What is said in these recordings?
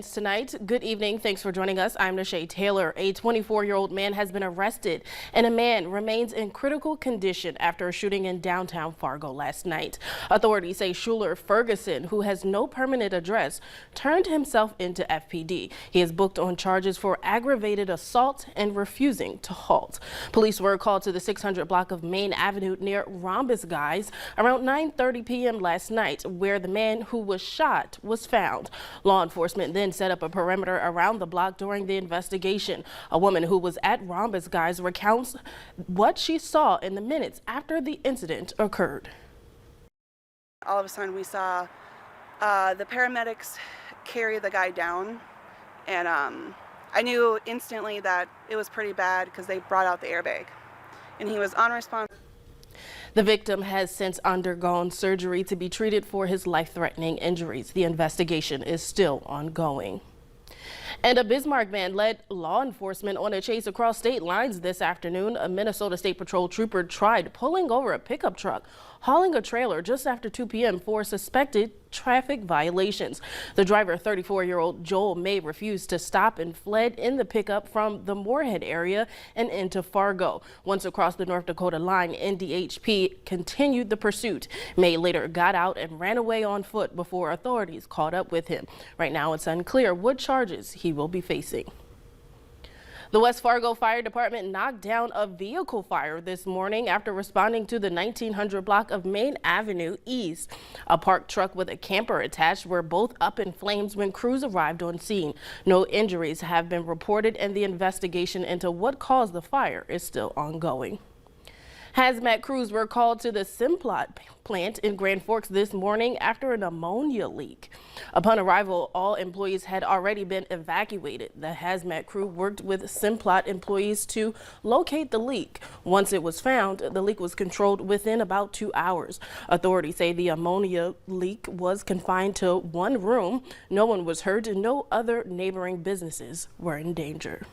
Tonight, good evening. Thanks for joining us. I'm Nashay Taylor. A 24-year-old man has been arrested and a man remains in critical condition after a shooting in downtown Fargo last night. Authorities say Schuler Ferguson, who has no permanent address, turned himself into FPD. He is booked on charges for aggravated assault and refusing to halt. Police were called to the 600 block of Main Avenue near Rhombus Guys around 9:30 p.m. last night, where the man who was shot was found. Law enforcement then set up a perimeter around the block during the investigation. A woman who was at Rhombus Guys recounts what she saw in the minutes after the incident occurred. All of a sudden we saw the paramedics carry the guy down, and I knew instantly that it was pretty bad because they brought out the airbag and he was unresponsive. The victim has since undergone surgery to be treated for his life-threatening injuries. The investigation is still ongoing. And a Bismarck man led law enforcement on a chase across state lines this afternoon. A Minnesota State Patrol trooper tried pulling over a pickup truck hauling a trailer just after 2 p.m. for suspected traffic violations. The driver, 34-year-old Joel May, refused to stop and fled in the pickup from the Moorhead area and into Fargo. Once across the North Dakota line, NDHP continued the pursuit. May later got out and ran away on foot before authorities caught up with him. Right now, it's unclear what charges he will be facing. The West Fargo Fire Department knocked down a vehicle fire this morning after responding to the 1900 block of Main Avenue East. A parked truck with a camper attached were both up in flames when crews arrived on scene. No injuries have been reported, and the investigation into what caused the fire is still ongoing. Hazmat crews were called to the Simplot plant in Grand Forks this morning after an ammonia leak. Upon arrival, all employees had already been evacuated. The hazmat crew worked with Simplot employees to locate the leak. Once it was found, the leak was controlled within about 2 hours. Authorities say the ammonia leak was confined to one room. No one was hurt and no other neighboring businesses were in danger.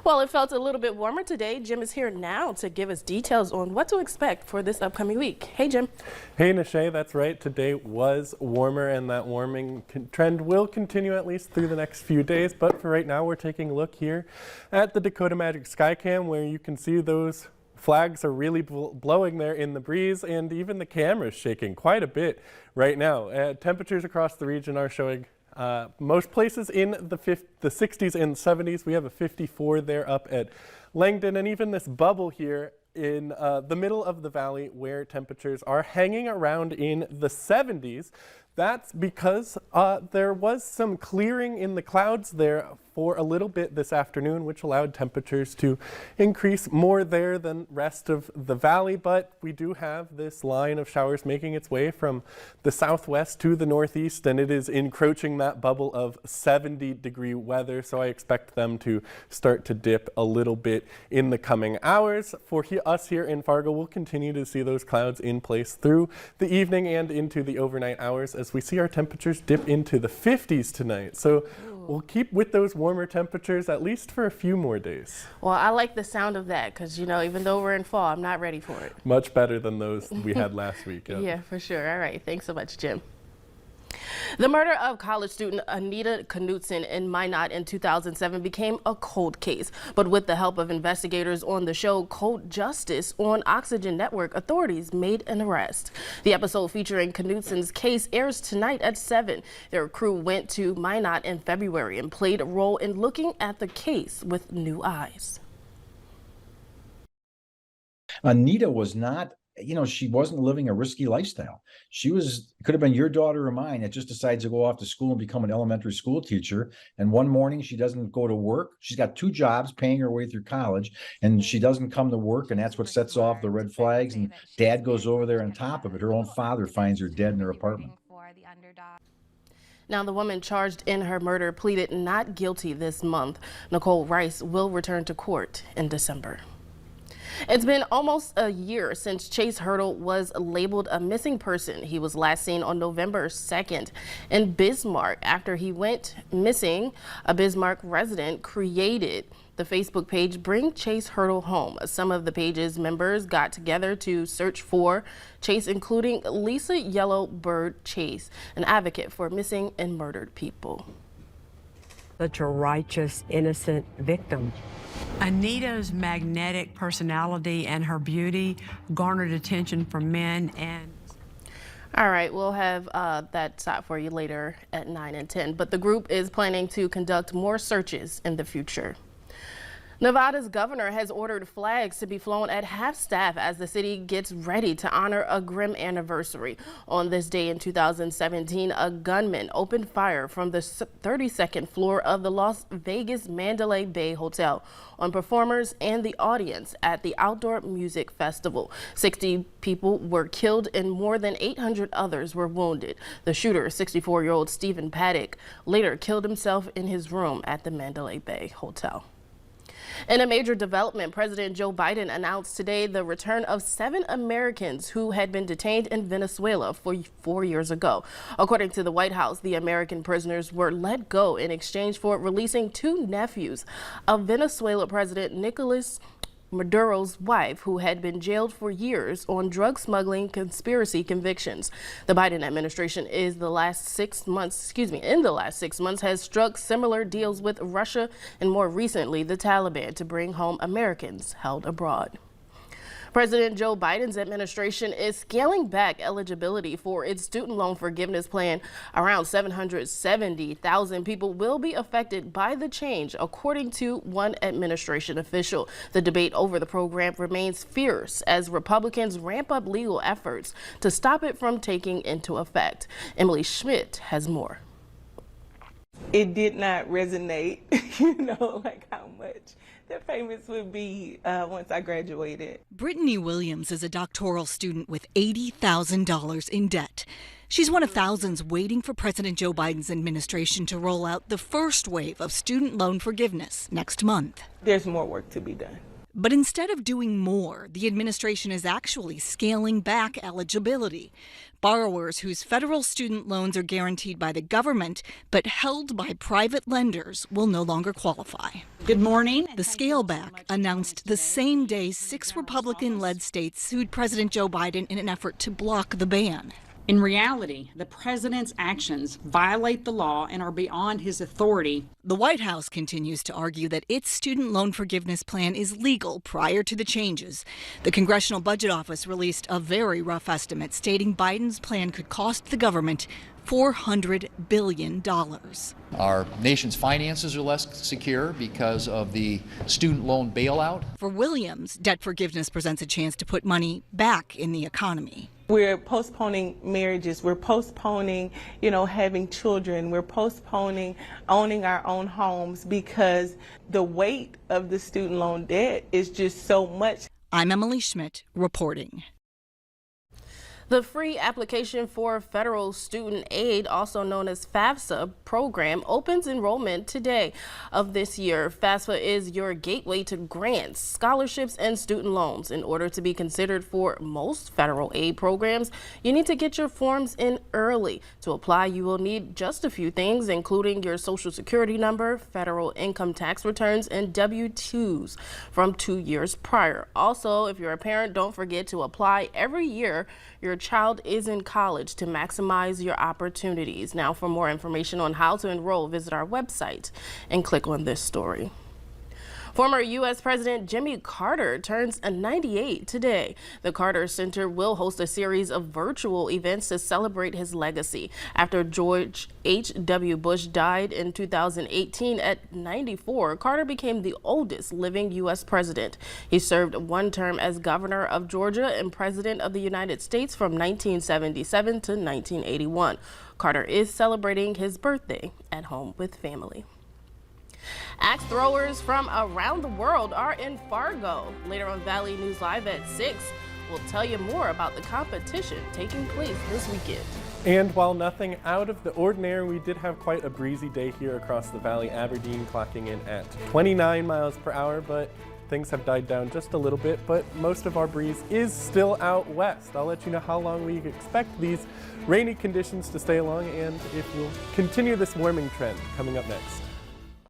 Well, it felt a little bit warmer today. Jim is here now to give us details on what to expect for this upcoming week. Hey, Jim. Hey, Nashay, that's right. Today was warmer, and that warming trend will continue at least through the next few days. But for right now, we're taking a look here at the Dakota Magic Skycam, where you can see those flags are really blowing there in the breeze, and even the camera is shaking quite a bit right now. Temperatures across the region are showing most places in the 60s and 70s. We have a 54 there up at Langdon, and even this bubble here in the middle of the valley where temperatures are hanging around in the 70s. That's because there was some clearing in the clouds there for a little bit this afternoon, which allowed temperatures to increase more there than rest of the valley. But we do have this line of showers making its way from the southwest to the northeast, and it is encroaching that bubble of 70-degree weather. So I expect them to start to dip a little bit in the coming hours. For us here in Fargo, we'll continue to see those clouds in place through the evening and into the overnight hours as we see our temperatures dip into the 50s tonight. So we'll keep with those warmer temperatures at least for a few more days. Well, I like the sound of that because, you know, even though we're in fall, I'm not ready for it. Much better than those we had last week. Yep. Yeah, for sure. All right. Thanks so much, Jim. The murder of college student Anita Knutson in Minot in 2007 became a cold case. But with the help of investigators on the show Cold Justice on Oxygen Network, authorities made an arrest. The episode featuring Knutson's case airs tonight at 7. Their crew went to Minot in February and played a role in looking at the case with new eyes. Anita was not, she wasn't living a risky lifestyle. Could have been your daughter or mine that just decides to go off to school and become an elementary school teacher. And one morning she doesn't go to work. She's got 2 jobs paying her way through college, and she doesn't come to work. And that's what sets off the red flags. And dad goes over there on top of it. Her own father finds her dead in her apartment. Now, the woman charged in her murder pleaded not guilty this month. Nicole Rice will return to court in December. It's been almost a year since Chase Hurdle was labeled a missing person. He was last seen on November 2nd in Bismarck. After he went missing, a Bismarck resident created the Facebook page Bring Chase Hurdle Home. Some of the page's members got together to search for Chase, including Lisa Yellowbird Chase, an advocate for missing and murdered people. such a righteous, innocent victim. Anita's magnetic personality and her beauty garnered attention from men and... All right, we'll have that shot for you later at 9 and 10, but the group is planning to conduct more searches in the future. Nevada's governor has ordered flags to be flown at half-staff as the city gets ready to honor a grim anniversary. On this day in 2017, a gunman opened fire from the 32nd floor of the Las Vegas Mandalay Bay Hotel on performers and the audience at the Outdoor Music Festival. 60 people were killed and more than 800 others were wounded. The shooter, 64-year-old Stephen Paddock, later killed himself in his room at the Mandalay Bay Hotel. In a major development, President Joe Biden announced today the return of 7 Americans who had been detained in Venezuela 4 years ago. According to the White House, the American prisoners were let go in exchange for releasing 2 nephews of Venezuela President Nicolas Maduro's wife, who had been jailed for years on drug smuggling conspiracy convictions. The Biden administration in the last 6 months has struck similar deals with Russia and more recently the Taliban to bring home Americans held abroad. President Joe Biden's administration is scaling back eligibility for its student loan forgiveness plan. Around 770,000 people will be affected by the change, according to one administration official. The debate over the program remains fierce as Republicans ramp up legal efforts to stop it from taking into effect. Emily Schmidt has more. It did not resonate, like how much the payments would be once I graduated. Brittany Williams is a doctoral student with $80,000 in debt. She's one of thousands waiting for President Joe Biden's administration to roll out the first wave of student loan forgiveness next month. There's more work to be done. But instead of doing more, the administration is actually scaling back eligibility. Borrowers whose federal student loans are guaranteed by the government but held by private lenders will no longer qualify. Good morning. The scale back announced the same day 6 Republican-led states sued President Joe Biden in an effort to block the ban. In reality, the president's actions violate the law and are beyond his authority. The White House continues to argue that its student loan forgiveness plan is legal prior to the changes. The Congressional Budget Office released a very rough estimate stating Biden's plan could cost the government $400 billion. Our nation's finances are less secure because of the student loan bailout. For Williams, debt forgiveness presents a chance to put money back in the economy. We're postponing marriages. We're postponing, having children. We're postponing owning our own homes because the weight of the student loan debt is just so much. I'm Emily Schmidt reporting. The free application for federal student aid, also known as FAFSA program, opens enrollment today of this year. FAFSA is your gateway to grants, scholarships, and student loans. In order to be considered for most federal aid programs, you need to get your forms in early. To apply, you will need just a few things, including your Social Security number, federal income tax returns, and W-2s from 2 years prior. Also, if you're a parent, don't forget to apply every year your child is in college to maximize your opportunities. Now, for more information on how to enroll, visit our website and click on this story. Former U.S. President Jimmy Carter turns 98 today. The Carter Center will host a series of virtual events to celebrate his legacy. After George H.W. Bush died in 2018 at 94, Carter became the oldest living U.S. president. He served one term as governor of Georgia and president of the United States from 1977 to 1981. Carter is celebrating his birthday at home with family. Axe throwers from around the world are in Fargo. Later on Valley News Live at 6, we'll tell you more about the competition taking place this weekend. And while nothing out of the ordinary, we did have quite a breezy day here across the valley. Aberdeen clocking in at 29 miles per hour, but things have died down just a little bit, but most of our breeze is still out west. I'll let you know how long we expect these rainy conditions to stay along and if we'll continue this warming trend coming up next.